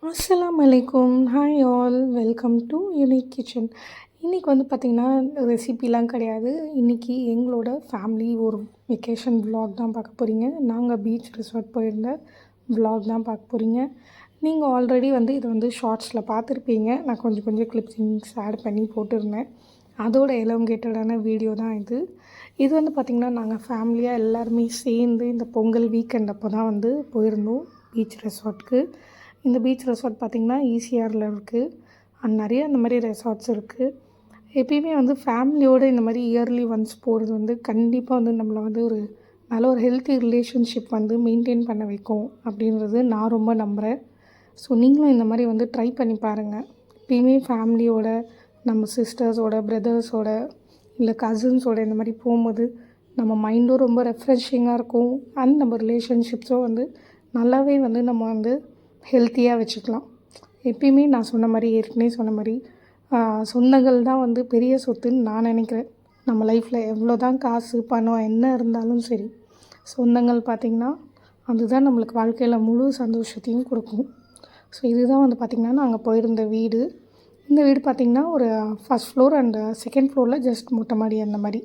அஸ்ஸலாமு அலைக்கும். Hi all. Welcome to unique kitchen. இன்றைக்கி வந்து பார்த்திங்கன்னா ரெசிபிலாம் கிடையாது. இன்றைக்கி எங்களோட ஃபேமிலி ஒரு வெக்கேஷன் vlog தான் பார்க்க போகிறீங்க. நாங்கள் பீச் ரிசார்ட் போயிருந்த vlog தான் பார்க்க போகிறீங்க. நீங்கள் ஆல்ரெடி வந்து இதை வந்து ஷார்ட்ஸில் பார்த்துருப்பீங்க. நான் கொஞ்சம் கொஞ்சம் கிளிப்ஸிங்ஸ் ஆட் பண்ணி போட்டிருந்தேன். அதோட எலோங்கேட்டடான வீடியோ தான் இது. இது வந்து பார்த்திங்கன்னா நாங்கள் ஃபேமிலியாக எல்லாருமே சேர்ந்து இந்த பொங்கல் வீக்கெண்ட் அப்போ தான் வந்து போயிருந்தோம் பீச் ரெசார்ட்க்கு. இந்த பீச் ரெசார்ட் பார்த்திங்கன்னா ஈசிஆரில் இருக்குது. நிறைய அந்த மாதிரி ரெசார்ட்ஸ் இருக்குது. எப்பயுமே வந்து ஃபேமிலியோடு இந்த மாதிரி இயர்லி ஒன்ஸ் போகிறது வந்து கண்டிப்பாக வந்து நம்மளை வந்து ஒரு நல்ல ஒரு ஹெல்த்தி ரிலேஷன்ஷிப் வந்து மெயின்டைன் பண்ண வைக்கும் அப்படின்றது நான் ரொம்ப நம்புகிறேன். ஸோ நீங்களும் இந்த மாதிரி வந்து ட்ரை பண்ணி பாருங்கள். எப்பயுமே ஃபேமிலியோட நம்ம சிஸ்டர்ஸோட பிரதர்ஸோட இல்லை கசின்ஸோட இந்த மாதிரி போகும்போது நம்ம மைண்டும் ரொம்ப ரெஃப்ரெஷிங்காக இருக்கும். அண்ட் நம்ம ரிலேஷன்ஷிப்ஸும் வந்து நல்லாவே வந்து நம்ம வந்து ஹெல்த்தியாக வச்சுக்கலாம். எப்பயுமே நான் சொன்ன மாதிரி ஏற்கனவே சொன்ன மாதிரி சொந்தங்கள் தான் வந்து பெரிய சொத்துன்னு நான் நினைக்கிறேன். நம்ம லைஃப்பில் எவ்வளோ தான் காசு பணம் என்ன இருந்தாலும் சரி, சொந்தங்கள் பார்த்திங்கன்னா அதுதான் நம்மளுக்கு வாழ்க்கையில் முழு சந்தோஷத்தையும் கொடுக்கும். ஸோ இதுதான் வந்து பார்த்திங்கன்னா நாங்கள் போயிருந்த வீடு. இந்த வீடு பார்த்திங்கன்னா ஒரு ஃபஸ்ட் ஃப்ளோர் அண்ட் செகண்ட் ஃப்ளோரில் ஜஸ்ட் மொட்டை மாடி அந்த மாதிரி.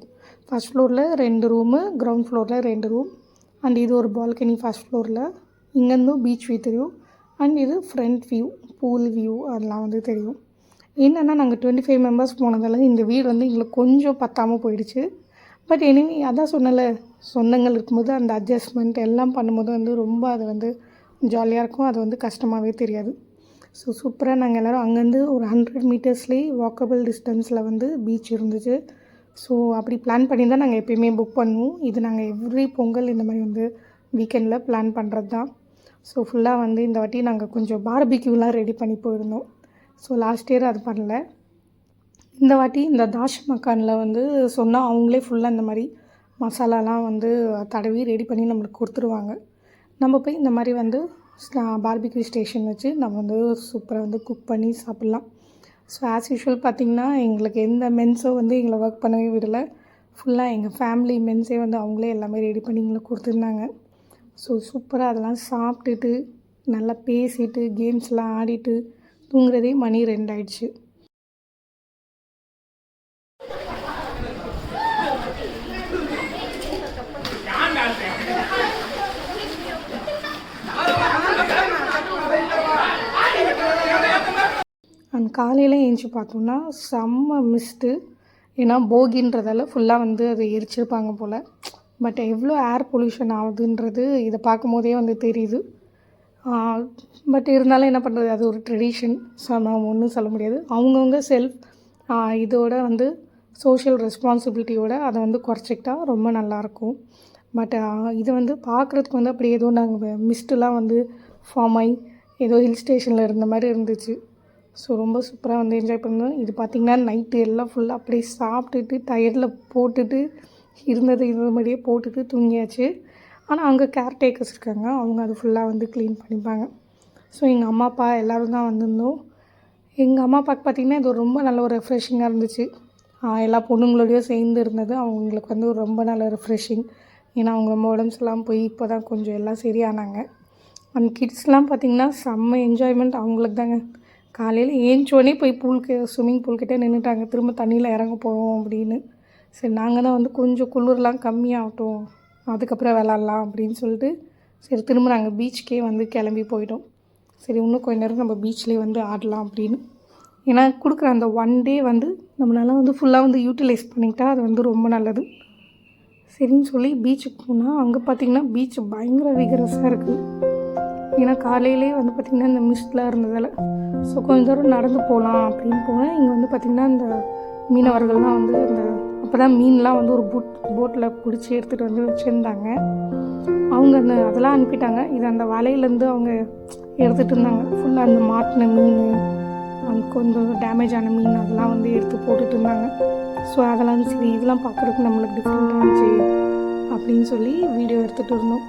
ஃபஸ்ட் ஃப்ளோரில் 2 ரூமு, கிரவுண்ட் ஃப்ளோரில் 2 ரூம் அண்ட் இது ஒரு பால்கனி ஃபஸ்ட் ஃப்ளோரில். இங்கேருந்தும் பீச் வியூ தெரியும் அண்ட் இது ஃப்ரண்ட் வியூ, பூல் வியூ அதெல்லாம் வந்து தெரியும். என்னென்னா நாங்கள் 25 மெம்பர்ஸ் போனதால் இந்த வீடு வந்து எங்களுக்கு கொஞ்சம் பத்தாமல் போயிடுச்சு. பட் எனிவே அதான் சொன்னல, சொந்தங்கள் இருக்கும்போது அந்த அட்ஜஸ்ட்மெண்ட் எல்லாம் பண்ணும்போது வந்து ரொம்ப அது வந்து ஜாலியாக இருக்கும். அது வந்து கஷ்டமாகவே தெரியாது. ஸோ சூப்பராக நாங்கள் எல்லோரும் அங்கேருந்து ஒரு 100 மீட்டர்ஸ்லேயே வாக்கபிள் டிஸ்டன்ஸில் வந்து பீச் இருந்துச்சு. ஸோ அப்படி பிளான் பண்ணி தான் நாங்கள் எப்போயுமே புக் பண்ணுவோம். இது நாங்கள் எவ்ரி பொங்கல் இந்த மாதிரி வந்து வீக்கெண்டில் பிளான் பண்ணுறது தான். ஸோ ஃபுல்லாக வந்து இந்த வாட்டி நாங்கள் கொஞ்சம் பார்பிக்யூலாம் ரெடி பண்ணி போயிருந்தோம். ஸோ லாஸ்ட் இயர் அது பண்ணல. இந்த வாட்டி இந்த தாஷ் மக்கானில் வந்து சொன்னால் அவங்களே ஃபுல்லாக இந்த மாதிரி மசாலாலாம் வந்து தடவி ரெடி பண்ணி நம்மளுக்கு கொடுத்துருவாங்க. நம்ம போய் இந்த மாதிரி வந்து பார்பிக்யூ ஸ்டேஷன் வச்சு நம்ம வந்து சூப்பராக வந்து குக் பண்ணி சாப்பிட்லாம். ஸோ ஆஸ் யூஷுவல் பார்த்திங்கன்னா எங்களுக்கு எந்த மென்ஸோ வந்து எங்களை ஒர்க் பண்ணவே விடலை. ஃபுல்லாக எங்கள் ஃபேமிலி மென்ஸே வந்து அவங்களே எல்லாமே ரெடி பண்ணி எங்களுக்கு கொடுத்துருந்தாங்க. ஸோ சூப்பராக அதெல்லாம் சாப்பிட்டுட்டு நல்லா பேசிட்டு கேம்ஸ்லாம் ஆடிட்டு தூங்குறதே மணி 2 ஆயிடுச்சு. அந்த காலையில் ஏஞ்சி பார்த்தோன்னா செம்ம மிஸ்ட்டு. ஏன்னா போகின்றதால ஃபுல்லாக வந்து அதை எரிச்சிருப்பாங்க போல். பட் எவ்வளோ ஏர் பொல்யூஷன் ஆகுதுன்றது இதை பார்க்கும்போதே வந்து தெரியுது. பட் இருந்தாலும் என்ன பண்ணுறது, அது ஒரு ட்ரெடிஷன். ஸோ நம்ம ஒன்றும் சொல்ல முடியாது. அவங்கவுங்க செல்ஃப் இதோட வந்து சோஷியல் ரெஸ்பான்சிபிலிட்டியோட அதை வந்து குறைச்சிக்கிட்டா ரொம்ப நல்லாயிருக்கும். பட் இது வந்து பார்க்குறதுக்கு வந்து அப்படி ஏதோ நாங்கள் மிஸ்ட்டுலாம் வந்து ஃபார்ம் ஆகி ஏதோ ஹில் ஸ்டேஷனில் இருந்த மாதிரி இருந்துச்சு. ஸோ ரொம்ப சூப்பராக வந்து என்ஜாய் பண்ணோம். இது பார்த்திங்கன்னா நைட்டு எல்லாம் ஃபுல்லாக அப்படியே சாப்பிட்டுட்டு டயரில் போட்டுட்டு இருந்தது மாதிரியே போட்டுட்டு தூங்கியாச்சு. ஆனால் அங்கே கேர்டேக்கர்ஸ் இருக்காங்க, அவங்க அது ஃபுல்லாக வந்து க்ளீன் பண்ணிப்பாங்க. ஸோ எங்கள் அம்மா அப்பா எல்லோரும் தான் வந்திருந்தோம். எங்கள் அம்மா அப்பாவுக்கு பார்த்திங்கன்னா இது ரொம்ப நல்ல ஒரு ரெஃப்ரெஷிங்காக இருந்துச்சு. எல்லா பொண்ணுங்களோடையும் சேர்ந்து இருந்தது அவங்களுக்கு வந்து ஒரு ரொம்ப நல்ல ரெஃப்ரெஷிங். ஏன்னா அவங்க ரொம்ப உடம்பு சரியில்லாமல் போய் இப்போ தான் கொஞ்சம் எல்லாம் சரியானாங்க. அந்த கிட்ஸ்லாம் பார்த்திங்கன்னா செம்ம என்ஜாய்மெண்ட் அவங்களுக்கு தாங்க. காலையில் ஏஞ்சோடனே போய் ஸ்விம்மிங் பூல்கிட்டே நின்றுட்டாங்க, திரும்ப தண்ணியில் இறங்க போகிறோம் அப்படின்னு. சரி நாங்கள் தான் வந்து கொஞ்சம் குளிர்லாம் கம்மியாகட்டும் அதுக்கப்புறம் விளாட்லாம் அப்படின்னு சொல்லிட்டு சரி திரும்ப நாங்கள் பீச்சுக்கே வந்து கிளம்பி போயிட்டோம். சரி இன்னும் கொஞ்ச நேரம் நம்ம பீச்லேயே வந்து ஆடலாம் அப்படின்னு. ஏன்னா கொடுக்குற அந்த 1 டே வந்து நம்மளால வந்து ஃபுல்லாக வந்து யூட்டிலைஸ் பண்ணிக்கிட்டா அது வந்து ரொம்ப நல்லது. சரின்னு சொல்லி பீச்சுக்கு போனால் அங்கே பார்த்திங்கன்னா பீச் பயங்கர விகரஸாக இருக்குது. ஏன்னா காலையிலே வந்து பார்த்திங்கன்னா இந்த மிஸ்ட்லாம் இருந்ததால் ஸோ கொஞ்சம் தூரம் நடந்து போகலாம் அப்படின்னு போனேன். இங்கே வந்து பார்த்திங்கன்னா இந்த மீனவர்கள்லாம் வந்து அந்த அப்போ தான் மீன்லாம் வந்து ஒரு போட்டில் பிடிச்சி எடுத்துகிட்டு வந்து வச்சுருந்தாங்க. அவங்க அதெல்லாம் அனுப்பிட்டாங்க. இது அந்த வலையிலேருந்து அவங்க எடுத்துகிட்டு இருந்தாங்க. ஃபுல்லாக அந்த மாட்டின மீன், அந்த கொஞ்சம் டேமேஜ் ஆன மீன் அதெல்லாம் வந்து எடுத்து போட்டுட்டு இருந்தாங்க. ஸோ அதெல்லாம் சரி இதெல்லாம் பார்க்குறதுக்கு நம்மளுக்கு டிஃப்ரெண்ட்டாக இருந்துச்சு அப்படின்னு சொல்லி வீடியோ எடுத்துகிட்டு இருந்தோம்.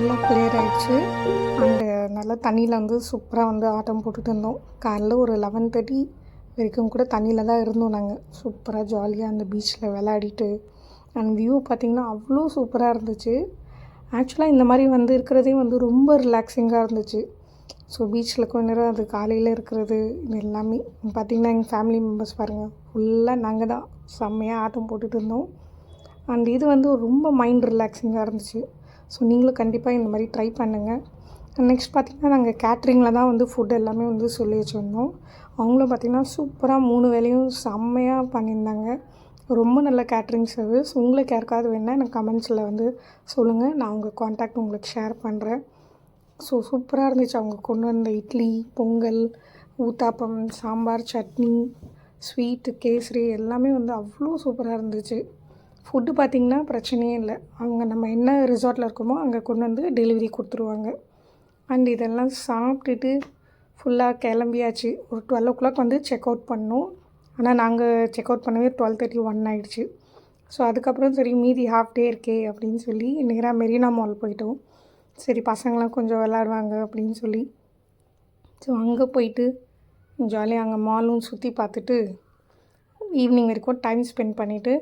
நல்லா கிளியர் ஆகிடுச்சு. அண்டு நல்லா தண்ணியில் வந்து சூப்பராக வந்து ஆட்டம் போட்டுட்டு இருந்தோம். காலைல ஒரு 11:30 வரைக்கும் கூட தண்ணியில் தான் இருந்தோம் நாங்கள். சூப்பராக ஜாலியாக அந்த பீச்சில் விளையாடிட்டு அண்ட் வியூ பார்த்திங்கன்னா அவ்வளோ சூப்பராக இருந்துச்சு. ஆக்சுவலாக இந்த மாதிரி வந்து இருக்கிறதே வந்து ரொம்ப ரிலாக்ஸிங்காக இருந்துச்சு. ஸோ பீச்சில் கொஞ்ச நேரம் அது காலையில் இருக்கிறது இது எல்லாமே பார்த்திங்கன்னா எங்கள் ஃபேமிலி மெம்பர்ஸ் பாருங்கள், ஃபுல்லாக நாங்கள் தான் செம்மையாக ஆட்டம் போட்டுட்டு இருந்தோம். அண்ட் இது வந்து ரொம்ப மைண்ட் ரிலாக்ஸிங்காக இருந்துச்சு. ஸோ நீங்களும் கண்டிப்பாக இந்த மாதிரி ட்ரை பண்ணுங்கள். நெக்ஸ்ட் பார்த்திங்கன்னா நாங்கள் கேட்ரிங்கில் தான் வந்து ஃபுட் எல்லாமே வந்து சொல்லி வச்சுருந்தோம். அவங்களும் பார்த்திங்கன்னா சூப்பராக 3 வேளையும் செம்மையாக பண்ணியிருந்தாங்க. ரொம்ப நல்ல கேட்ரிங் சர்வீஸ். உங்களுக்கு யாருக்காவது வேணுன்னா எனக்கு கமெண்ட்ஸில் வந்து சொல்லுங்கள், நான் உங்கள் கான்டாக்ட் உங்களுக்கு ஷேர் பண்ணுறேன். ஸோ சூப்பராக இருந்துச்சு. அவங்க கொண்டு வந்த இட்லி, பொங்கல், ஊத்தாப்பம், சாம்பார், சட்னி, ஸ்வீட்டு, கேசரி எல்லாமே வந்து அவ்வளோ சூப்பராக இருந்துச்சு. ஃபுட்டு பார்த்திங்கன்னா பிரச்சனையே இல்லை. அவங்க நம்ம என்ன ரிசார்ட்டில் இருக்கோமோ அங்கே கொண்டு வந்து டெலிவரி கொடுத்துருவாங்க. அண்ட் இதெல்லாம் சாப்பிட்டுட்டு ஃபுல்லாக கிளம்பியாச்சு. ஒரு 12 வந்து செக் அவுட் பண்ணோம். ஆனால் நாங்கள் செக் அவுட் பண்ணவே 12:31 ஆகிடுச்சு. ஸோ அதுக்கப்புறம் சரி மீதி ஹாஃப் டே இருக்கே அப்படின்னு சொல்லி நேராக மெரினா மால் போயிட்டோம். சரி பசங்களாம் கொஞ்சம் விளாடுவாங்க அப்படின்னு சொல்லி. ஸோ அங்கே போயிட்டு ஜாலியாக அங்கே மாலும் சுற்றி பார்த்துட்டு ஈவினிங் வரைக்கும் டைம் ஸ்பெண்ட் பண்ணிவிட்டு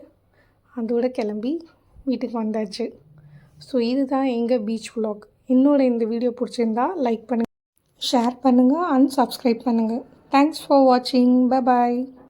அதோடு கிளம்பி வீட்டுக்கு வந்தாச்சு. ஸோ இதுதான் எங்கள் பீச் vlog. இந்த வீடியோ பிடிச்சிருந்தா லைக் பண்ணுங்கள், ஷேர் பண்ணுங்கள் அண்ட் சப்ஸ்கிரைப் பண்ணுங்கள். தேங்க்ஸ் ஃபார் வாட்சிங். Bye bye.